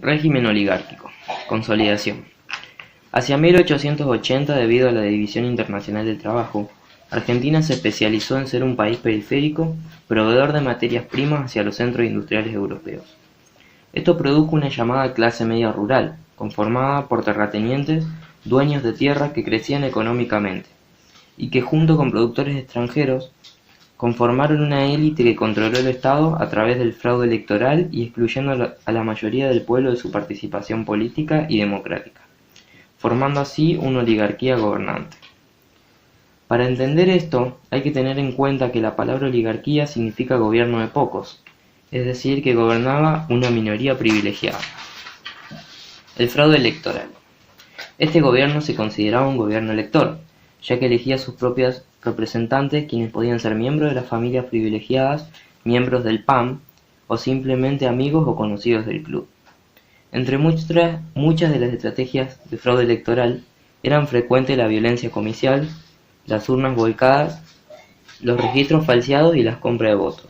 Régimen oligárquico. Consolidación. Hacia 1880, debido a la División Internacional del Trabajo, Argentina se especializó en ser un país periférico, proveedor de materias primas hacia los centros industriales europeos. Esto produjo una llamada clase media rural, conformada por terratenientes, dueños de tierras que crecían económicamente, y que junto con productores extranjeros, conformaron una élite que controló el Estado a través del fraude electoral y excluyendo a la mayoría del pueblo de su participación política y democrática, formando así una oligarquía gobernante. Para entender esto, hay que tener en cuenta que la palabra oligarquía significa gobierno de pocos, es decir, que gobernaba una minoría privilegiada. El fraude electoral. Este gobierno se consideraba un gobierno elector, ya que elegía a sus propios representantes, quienes podían ser miembros de las familias privilegiadas, miembros del PAM o simplemente amigos o conocidos del club. Entre muchas de las estrategias de fraude electoral eran frecuentes la violencia comicial, las urnas volcadas, los registros falseados y las compras de votos.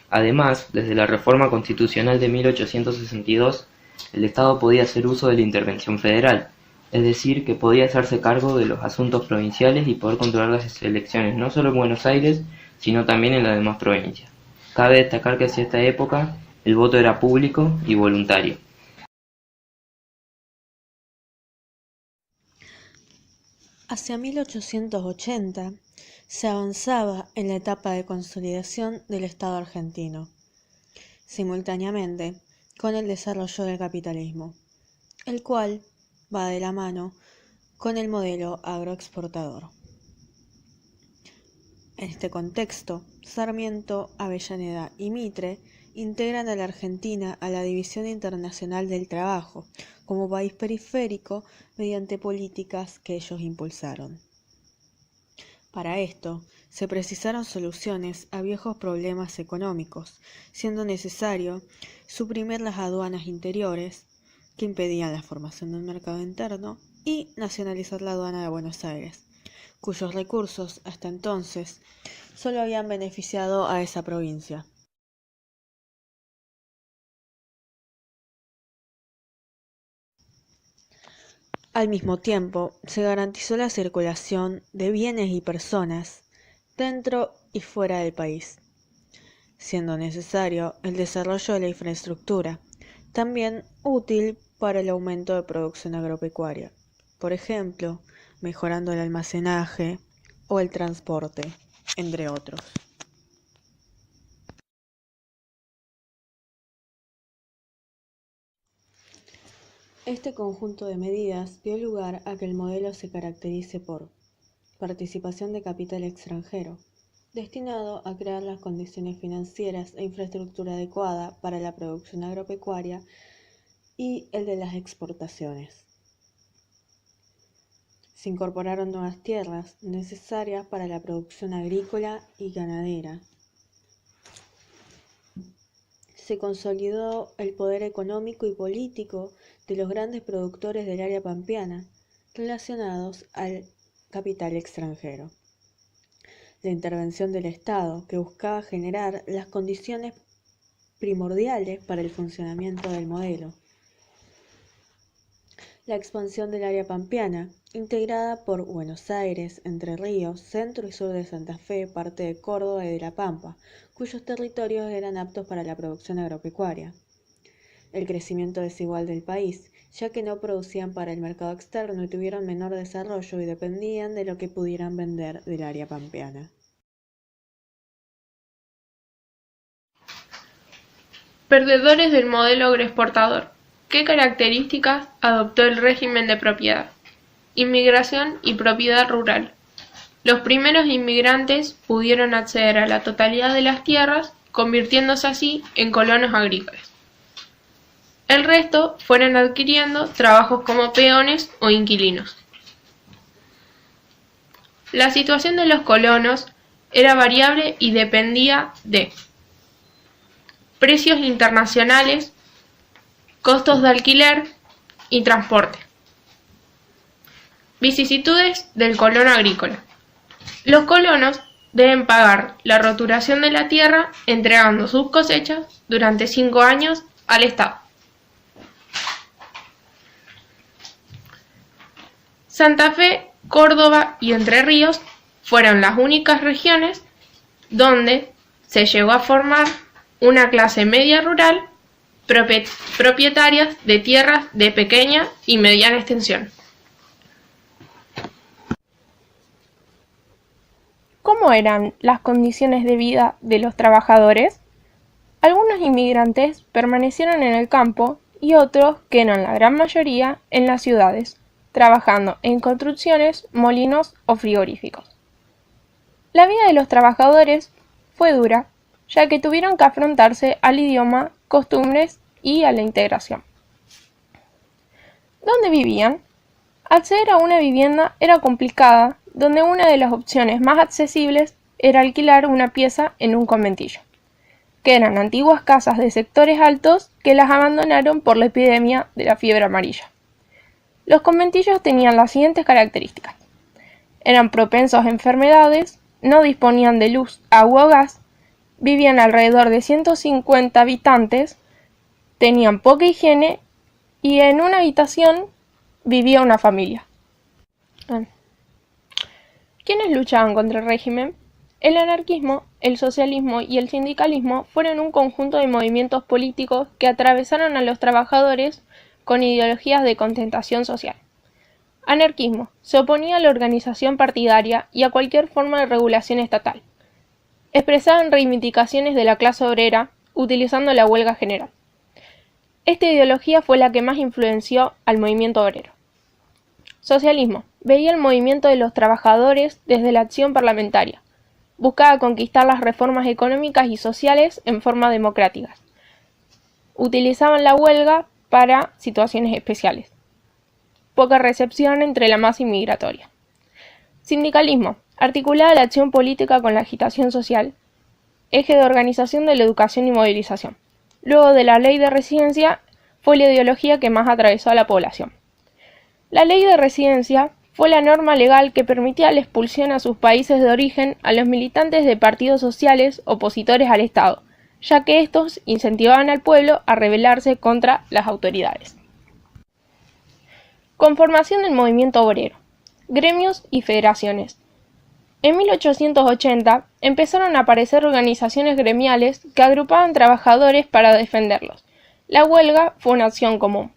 Además, desde la reforma constitucional de 1862, el Estado podía hacer uso de la intervención federal, es decir, que podía hacerse cargo de los asuntos provinciales y poder controlar las elecciones no solo en Buenos Aires, sino también en las demás provincias. Cabe destacar que hacia esta época el voto era público y voluntario. Hacia 1880 se avanzaba en la etapa de consolidación del Estado argentino, simultáneamente con el desarrollo del capitalismo, el cual va de la mano con el modelo agroexportador. En este contexto, Sarmiento, Avellaneda y Mitre integran a la Argentina a la División Internacional del Trabajo como país periférico mediante políticas que ellos impulsaron. Para esto, se precisaron soluciones a viejos problemas económicos, siendo necesario suprimir las aduanas interiores que impedían la formación de un mercado interno y nacionalizar la aduana de Buenos Aires, cuyos recursos hasta entonces solo habían beneficiado a esa provincia. Al mismo tiempo, se garantizó la circulación de bienes y personas dentro y fuera del país, siendo necesario el desarrollo de la infraestructura, también útil para el aumento de producción agropecuaria, por ejemplo, mejorando el almacenaje o el transporte, entre otros. Este conjunto de medidas dio lugar a que el modelo se caracterice por participación de capital extranjero, destinado a crear las condiciones financieras e infraestructura adecuada para la producción agropecuaria y el de las exportaciones. Se incorporaron nuevas tierras necesarias para la producción agrícola y ganadera. Se consolidó el poder económico y político de los grandes productores del área pampeana relacionados al capital extranjero. La intervención del Estado, que buscaba generar las condiciones primordiales para el funcionamiento del modelo. La expansión del área pampeana, integrada por Buenos Aires, Entre Ríos, centro y sur de Santa Fe, parte de Córdoba y de La Pampa, cuyos territorios eran aptos para la producción agropecuaria. El crecimiento desigual del país, ya que no producían para el mercado externo y tuvieron menor desarrollo y dependían de lo que pudieran vender del área pampeana. Perdedores del modelo agroexportador. ¿Qué características adoptó el régimen de propiedad? Inmigración y propiedad rural. Los primeros inmigrantes pudieron acceder a la totalidad de las tierras, convirtiéndose así en colonos agrícolas. El resto fueron adquiriendo trabajos como peones o inquilinos. La situación de los colonos era variable y dependía de precios internacionales, costos de alquiler y transporte. Vicisitudes del colono agrícola. Los colonos deben pagar la roturación de la tierra entregando sus cosechas durante 5 años al Estado. Santa Fe, Córdoba y Entre Ríos fueron las únicas regiones donde se llegó a formar una clase media rural propietarias de tierras de pequeña y mediana extensión. ¿Cómo eran las condiciones de vida de los trabajadores? Algunos inmigrantes permanecieron en el campo y otros, que eran la gran mayoría, en las ciudades, trabajando en construcciones, molinos o frigoríficos. La vida de los trabajadores fue dura, ya que tuvieron que afrontarse al idioma, costumbres y a la integración. ¿Dónde vivían? Acceder a una vivienda era complicada, donde una de las opciones más accesibles era alquilar una pieza en un conventillo, que eran antiguas casas de sectores altos que las abandonaron por la epidemia de la fiebre amarilla. Los conventillos tenían las siguientes características: eran propensos a enfermedades, no disponían de luz, agua o gas, vivían alrededor de 150 habitantes, tenían poca higiene y en una habitación vivía una familia. ¿Quiénes luchaban contra el régimen? El anarquismo, el socialismo y el sindicalismo fueron un conjunto de movimientos políticos que atravesaron a los trabajadores con ideologías de contestación social. Anarquismo: se oponía a la organización partidaria y a cualquier forma de regulación estatal. Expresaban reivindicaciones de la clase obrera utilizando la huelga general. Esta ideología fue la que más influenció al movimiento obrero. Socialismo: veía el movimiento de los trabajadores desde la acción parlamentaria. Buscaba conquistar las reformas económicas y sociales en forma democrática. Utilizaban la huelga para situaciones especiales. Poca recepción entre la masa inmigratoria. Sindicalismo: articulaba la acción política con la agitación social, eje de organización de la educación y movilización. Luego de la ley de residencia, fue la ideología que más atravesó a la población. La ley de residencia fue la norma legal que permitía la expulsión a sus países de origen a los militantes de partidos sociales opositores al Estado, ya que estos incentivaban al pueblo a rebelarse contra las autoridades. Conformación del movimiento obrero. Gremios y federaciones. En 1880 empezaron a aparecer organizaciones gremiales que agrupaban trabajadores para defenderlos. La huelga fue una acción común.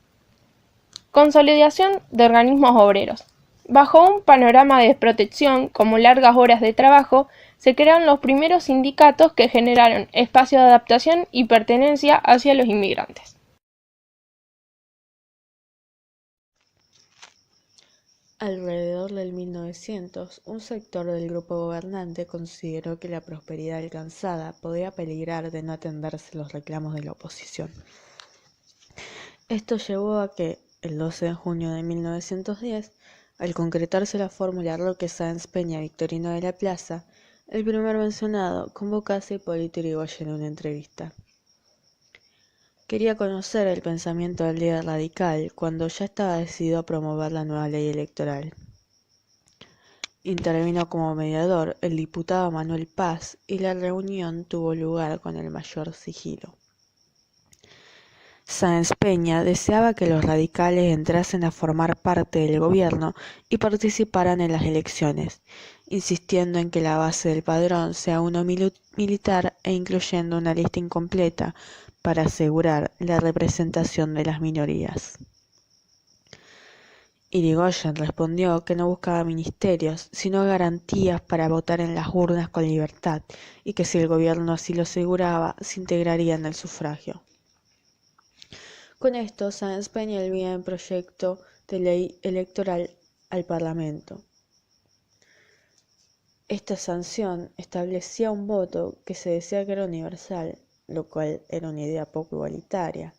Consolidación de organismos obreros. Bajo un panorama de desprotección, como largas horas de trabajo, se crearon los primeros sindicatos que generaron espacio de adaptación y pertenencia hacia los inmigrantes. Alrededor del 1900, un sector del grupo gobernante consideró que la prosperidad alcanzada podía peligrar de no atenderse los reclamos de la oposición. Esto llevó a que, el 12 de junio de 1910, al concretarse la fórmula Roque Sáenz Peña Victorino de la Plaza, el primero mencionado convocase a Hipólito Yrigoyen en una entrevista. Quería conocer el pensamiento del líder radical cuando ya estaba decidido a promover la nueva ley electoral. Intervino como mediador el diputado Manuel Paz y la reunión tuvo lugar con el mayor sigilo. Sáenz Peña deseaba que los radicales entrasen a formar parte del gobierno y participaran en las elecciones, insistiendo en que la base del padrón sea uno militar e incluyendo una lista incompleta para asegurar la representación de las minorías. Yrigoyen respondió que no buscaba ministerios, sino garantías para votar en las urnas con libertad y que si el gobierno así lo aseguraba, se integraría en el sufragio. Con esto, Sáenz Peña envía un proyecto de ley electoral al Parlamento. Esta sanción establecía un voto que se decía que era universal, lo cual era una idea poco igualitaria,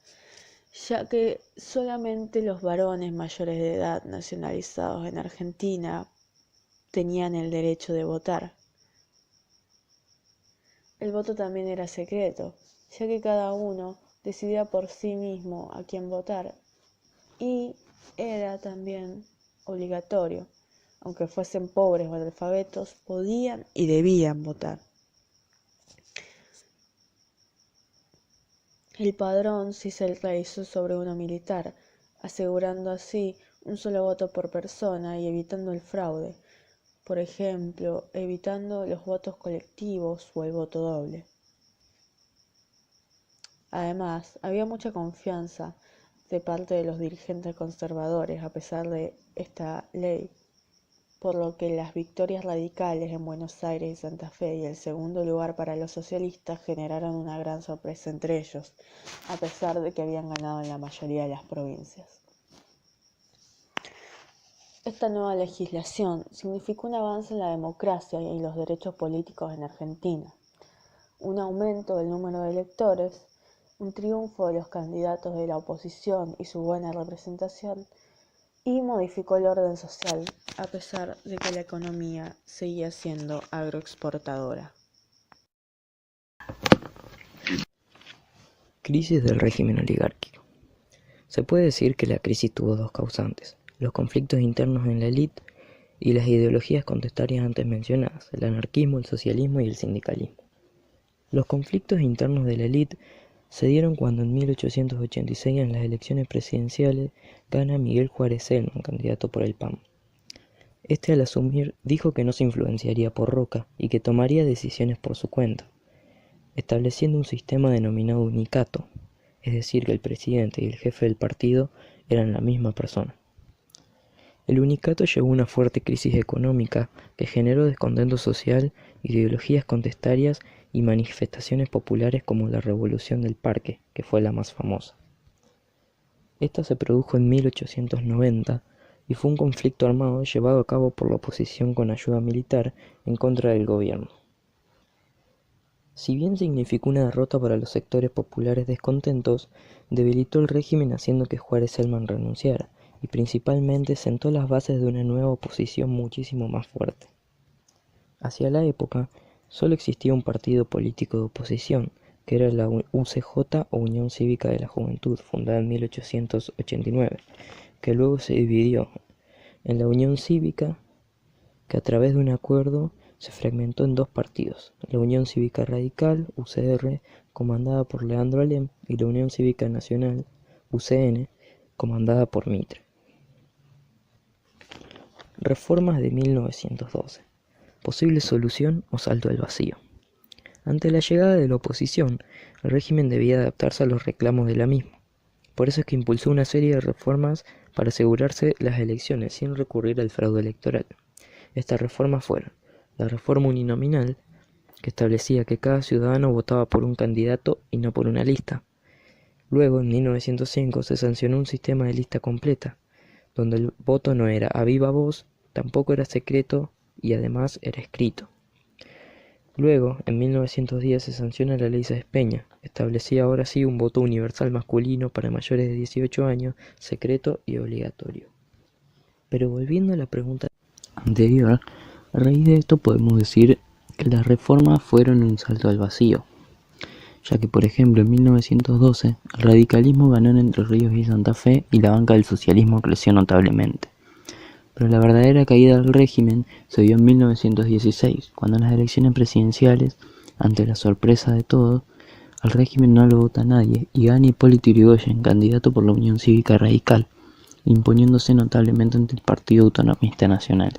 ya que solamente los varones mayores de edad nacionalizados en Argentina tenían el derecho de votar. El voto también era secreto, ya que cada uno decidía por sí mismo a quién votar, y era también obligatorio, aunque fuesen pobres o analfabetos, podían y debían votar. El padrón sí se realizó sobre uno militar, asegurando así un solo voto por persona y evitando el fraude, por ejemplo, evitando los votos colectivos o el voto doble. Además, había mucha confianza de parte de los dirigentes conservadores a pesar de esta ley, por lo que las victorias radicales en Buenos Aires y Santa Fe y el segundo lugar para los socialistas generaron una gran sorpresa entre ellos, a pesar de que habían ganado en la mayoría de las provincias. Esta nueva legislación significó un avance en la democracia y los derechos políticos en Argentina, un aumento del número de electores, un triunfo de los candidatos de la oposición y su buena representación, y modificó el orden social, a pesar de que la economía seguía siendo agroexportadora. Crisis del régimen oligárquico. Se puede decir que la crisis tuvo dos causantes: los conflictos internos en la élite y las ideologías contestarias antes mencionadas, el anarquismo, el socialismo y el sindicalismo. Los conflictos internos de la élite se dieron cuando en 1886 en las elecciones presidenciales gana Miguel Juárez Celman, candidato por el PAN. Este, al asumir, dijo que no se influenciaría por Roca y que tomaría decisiones por su cuenta, estableciendo un sistema denominado unicato, es decir, que el presidente y el jefe del partido eran la misma persona. El unicato llevó a una fuerte crisis económica que generó descontento social, ideologías contestarias y manifestaciones populares como la Revolución del Parque, que fue la más famosa. Esta se produjo en 1890 y fue un conflicto armado llevado a cabo por la oposición con ayuda militar en contra del gobierno. Si bien significó una derrota para los sectores populares descontentos, debilitó el régimen haciendo que Juárez Celman renunciara y principalmente sentó las bases de una nueva oposición muchísimo más fuerte. Hacia la época, solo existía un partido político de oposición, que era la UCJ o Unión Cívica de la Juventud, fundada en 1889, que luego se dividió en la Unión Cívica, que a través de un acuerdo se fragmentó en dos partidos: la Unión Cívica Radical, UCR, comandada por Leandro Alem, y la Unión Cívica Nacional, UCN, comandada por Mitre. Reformas de 1912. Posible solución o salto al vacío. Ante la llegada de la oposición, el régimen debía adaptarse a los reclamos de la misma. Por eso es que impulsó una serie de reformas para asegurarse las elecciones sin recurrir al fraude electoral. Estas reformas fueron: la reforma uninominal, que establecía que cada ciudadano votaba por un candidato y no por una lista. Luego, en 1905, se sancionó un sistema de lista completa, donde el voto no era a viva voz, tampoco era secreto y además era escrito. Luego, en 1910, se sanciona la ley Sáenz Peña, establecía ahora sí un voto universal masculino para mayores de 18 años, secreto y obligatorio. Pero volviendo a la pregunta anterior, a raíz de esto podemos decir que las reformas fueron un salto al vacío, ya que por ejemplo en 1912 el radicalismo ganó en Entre Ríos y Santa Fe y la banca del socialismo creció notablemente. Pero la verdadera caída del régimen se dio en 1916, cuando en las elecciones presidenciales, ante la sorpresa de todos, al régimen no lo vota nadie y gana Hipólito Yrigoyen, candidato por la Unión Cívica Radical, imponiéndose notablemente ante el Partido Autonomista Nacional.